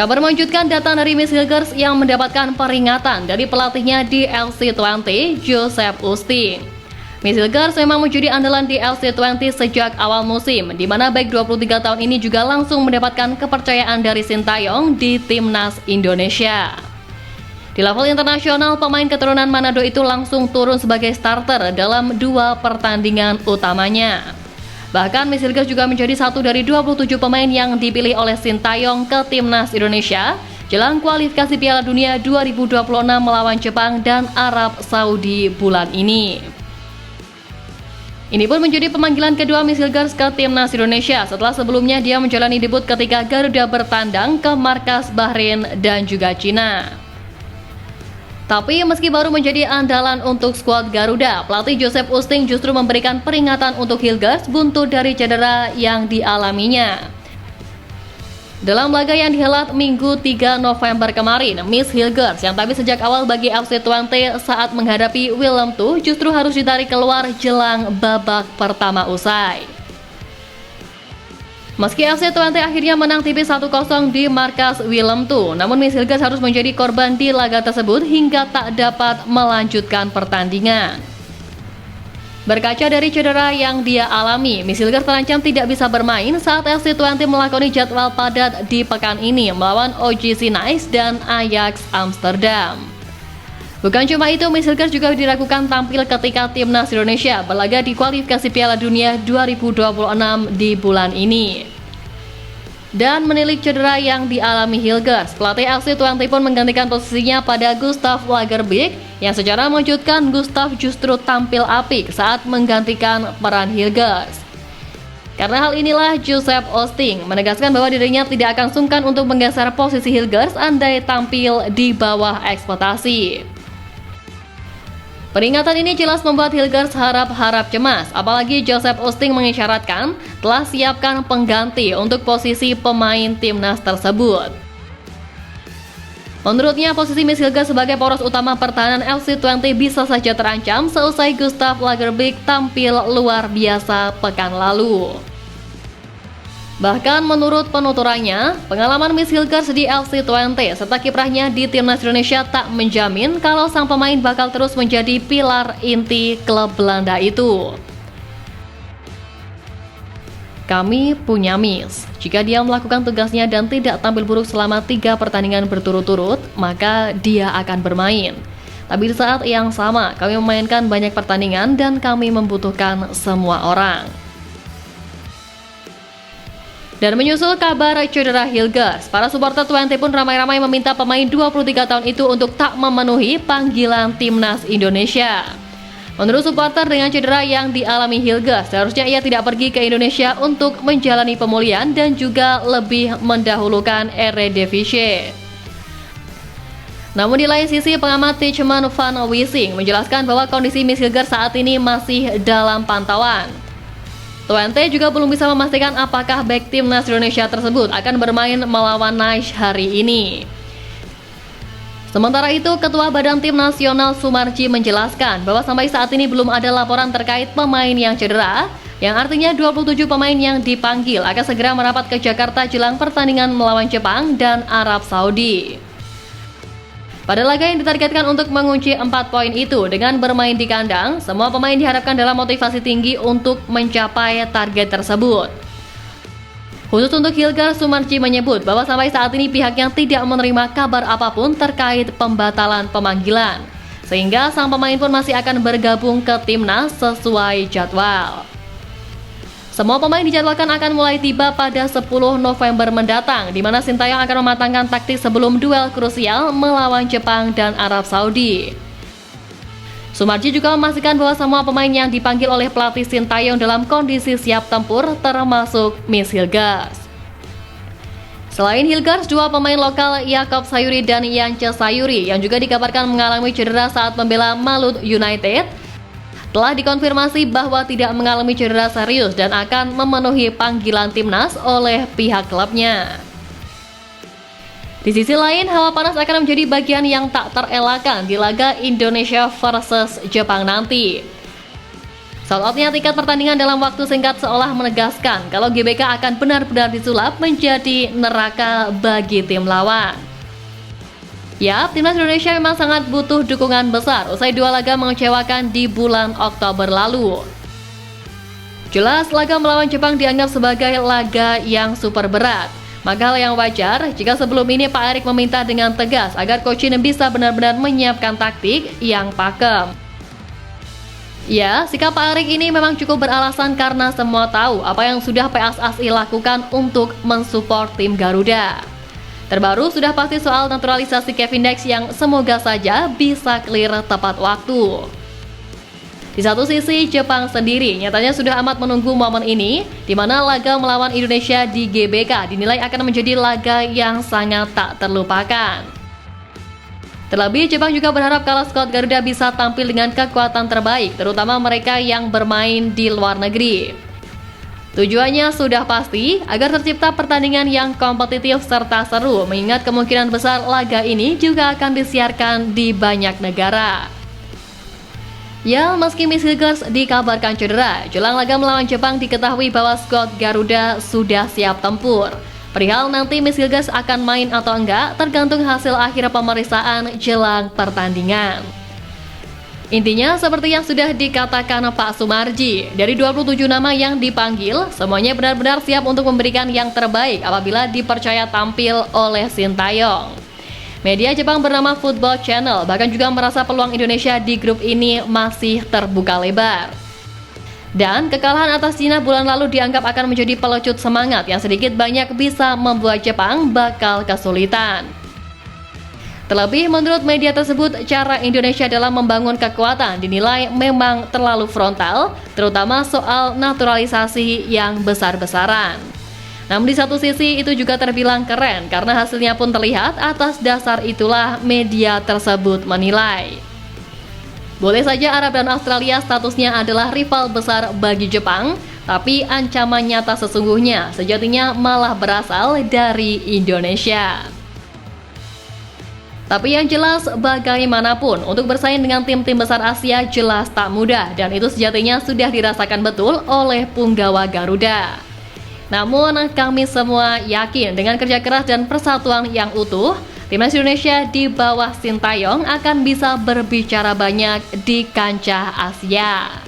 Kabar mengejutkan datang dari Miss Hilgers yang mendapatkan peringatan dari pelatihnya di LC20, Joseph Oosting. Miss Hilgers memang menjadi andalan di LC20 sejak awal musim, di mana back 23 tahun ini juga langsung mendapatkan kepercayaan dari Sintayong di Timnas Indonesia. Di level internasional, pemain keturunan Manado itu langsung turun sebagai starter dalam 2 pertandingan utamanya. Bahkan Miss Hilgers juga menjadi satu dari 27 pemain yang dipilih oleh Sintayong ke Timnas Indonesia jelang kualifikasi Piala Dunia 2026 melawan Jepang dan Arab Saudi bulan ini. Ini pun menjadi pemanggilan kedua Miss Hilgers ke Timnas Indonesia setelah sebelumnya dia menjalani debut ketika Garuda bertandang ke markas Bahrain dan juga Cina. Tapi meski baru menjadi andalan untuk skuad Garuda, pelatih Joseph Oosting justru memberikan peringatan untuk Hilgers buntu dari cedera yang dialaminya. Dalam laga yang dihelat Minggu 3 November kemarin, Miss Hilgers yang tampil sejak awal bagi LC20 saat menghadapi Willem II justru harus ditarik keluar jelang babak pertama usai. Meski LC20 akhirnya menang tipis 1-0 di markas Willem II, namun Miss Hilgers harus menjadi korban di laga tersebut hingga tak dapat melanjutkan pertandingan. Berkaca dari cedera yang dia alami, Miss Hilgers terancam tidak bisa bermain saat LC20 melakoni jadwal padat di pekan ini melawan OGC Nice dan Ajax Amsterdam. Bukan cuma itu, Miss Hilgers juga diragukan tampil ketika Timnas Indonesia berlaga di kualifikasi Piala Dunia 2026 di bulan ini. Dan menilik cedera yang dialami Hilgers, pelatih LC20 pun menggantikan posisinya pada Gustav Lagerbeek yang secara mengejutkan Gustav justru tampil apik saat menggantikan peran Hilgers. Karena hal inilah Joseph Oosting menegaskan bahwa dirinya tidak akan sungkan untuk menggeser posisi Hilgers andai tampil di bawah ekspektasi. Peringatan ini jelas membuat Hilgers harap-harap cemas, apalagi Joseph Oosting mengisyaratkan telah siapkan pengganti untuk posisi pemain timnas tersebut. Menurutnya, posisi Miss Hilgers sebagai poros utama pertahanan LC20 bisa saja terancam seusai Gustav Lagerbeek tampil luar biasa pekan lalu. Bahkan menurut penuturannya, pengalaman Miss Hilgers di LC20 serta kiprahnya di Timnas Indonesia tak menjamin kalau sang pemain bakal terus menjadi pilar inti klub Belanda itu. Kami punya Miss. Jika dia melakukan tugasnya dan tidak tampil buruk selama 3 pertandingan berturut-turut, maka dia akan bermain. Tapi di saat yang sama, kami memainkan banyak pertandingan dan kami membutuhkan semua orang. Dan menyusul kabar cedera Hilgers, para supporter 20 pun ramai-ramai meminta pemain 23 tahun itu untuk tak memenuhi panggilan Timnas Indonesia. Menurut supporter, dengan cedera yang dialami Hilgers, seharusnya ia tidak pergi ke Indonesia untuk menjalani pemulihan dan juga lebih mendahulukan Eredivisie. Namun di lain sisi, pengamat Tijman van Wissing menjelaskan bahwa kondisi Miss Hilgers saat ini masih dalam pantauan. Twente juga belum bisa memastikan apakah bek Timnas Indonesia tersebut akan bermain melawan Nice hari ini. Sementara itu, Ketua Badan Tim Nasional Sumarji menjelaskan bahwa sampai saat ini belum ada laporan terkait pemain yang cedera, yang artinya 27 pemain yang dipanggil akan segera merapat ke Jakarta jelang pertandingan melawan Jepang dan Arab Saudi. Pada laga yang ditargetkan untuk mengunci 4 poin itu dengan bermain di kandang, semua pemain diharapkan dalam motivasi tinggi untuk mencapai target tersebut. Khusus untuk Hilgers, Sumarji menyebut bahwa sampai saat ini pihaknya tidak menerima kabar apapun terkait pembatalan pemanggilan, sehingga sang pemain pun masih akan bergabung ke timnas sesuai jadwal. Semua pemain dijadwalkan akan mulai tiba pada 10 November mendatang, di mana Sintayong akan mematangkan taktik sebelum duel krusial melawan Jepang dan Arab Saudi. Sumarji juga memastikan bahwa semua pemain yang dipanggil oleh pelatih Sintayong dalam kondisi siap tempur, termasuk Miss Hilgers. Selain Hilgers, 2 pemain lokal Yakob Sayuri dan Yance Sayuri yang juga dikabarkan mengalami cedera saat membela Malut United telah dikonfirmasi bahwa tidak mengalami cedera serius dan akan memenuhi panggilan timnas oleh pihak klubnya. Di sisi lain, hawa panas akan menjadi bagian yang tak terelakkan di laga Indonesia versus Jepang nanti. Sold-outnya tiket pertandingan dalam waktu singkat seolah menegaskan kalau GBK akan benar-benar disulap menjadi neraka bagi tim lawan. Ya, timnas Indonesia memang sangat butuh dukungan besar usai 2 laga mengecewakan di bulan Oktober lalu. Jelas, laga melawan Jepang dianggap sebagai laga yang super berat. Maka hal yang wajar jika sebelum ini Pak Erik meminta dengan tegas agar Coach Shin bisa benar-benar menyiapkan taktik yang pakem. Ya, sikap Pak Erik ini memang cukup beralasan karena semua tahu apa yang sudah PSSI lakukan untuk mensupport tim Garuda. Terbaru sudah pasti soal naturalisasi Kevin Dex yang semoga saja bisa clear tepat waktu. Di satu sisi, Jepang sendiri nyatanya sudah amat menunggu momen ini, di mana laga melawan Indonesia di GBK dinilai akan menjadi laga yang sangat tak terlupakan. Terlebih, Jepang juga berharap kalau skuad Garuda bisa tampil dengan kekuatan terbaik, terutama mereka yang bermain di luar negeri. Tujuannya sudah pasti agar tercipta pertandingan yang kompetitif serta seru, mengingat kemungkinan besar laga ini juga akan disiarkan di banyak negara. Ya, meski Miss Hilgers dikabarkan cedera, jelang laga melawan Jepang diketahui bahwa skuad Garuda sudah siap tempur. Perihal nanti Miss Hilgers akan main atau enggak tergantung hasil akhir pemeriksaan jelang pertandingan. Intinya seperti yang sudah dikatakan Pak Sumarji, dari 27 nama yang dipanggil, semuanya benar-benar siap untuk memberikan yang terbaik apabila dipercaya tampil oleh Sintayong. Media Jepang bernama Football Channel bahkan juga merasa peluang Indonesia di grup ini masih terbuka lebar. Dan kekalahan atas Cina bulan lalu dianggap akan menjadi pelecut semangat yang sedikit banyak bisa membuat Jepang bakal kesulitan. Terlebih menurut media tersebut, cara Indonesia dalam membangun kekuatan dinilai memang terlalu frontal, terutama soal naturalisasi yang besar-besaran. Namun di satu sisi itu juga terbilang keren karena hasilnya pun terlihat, atas dasar itulah media tersebut menilai. Boleh saja Arab dan Australia statusnya adalah rival besar bagi Jepang, tapi ancaman nyata sesungguhnya sejatinya malah berasal dari Indonesia. Tapi yang jelas bagaimanapun untuk bersaing dengan tim-tim besar Asia jelas tak mudah dan itu sejatinya sudah dirasakan betul oleh punggawa Garuda. Namun kami semua yakin dengan kerja keras dan persatuan yang utuh, timnas Indonesia di bawah Sintayong akan bisa berbicara banyak di kancah Asia.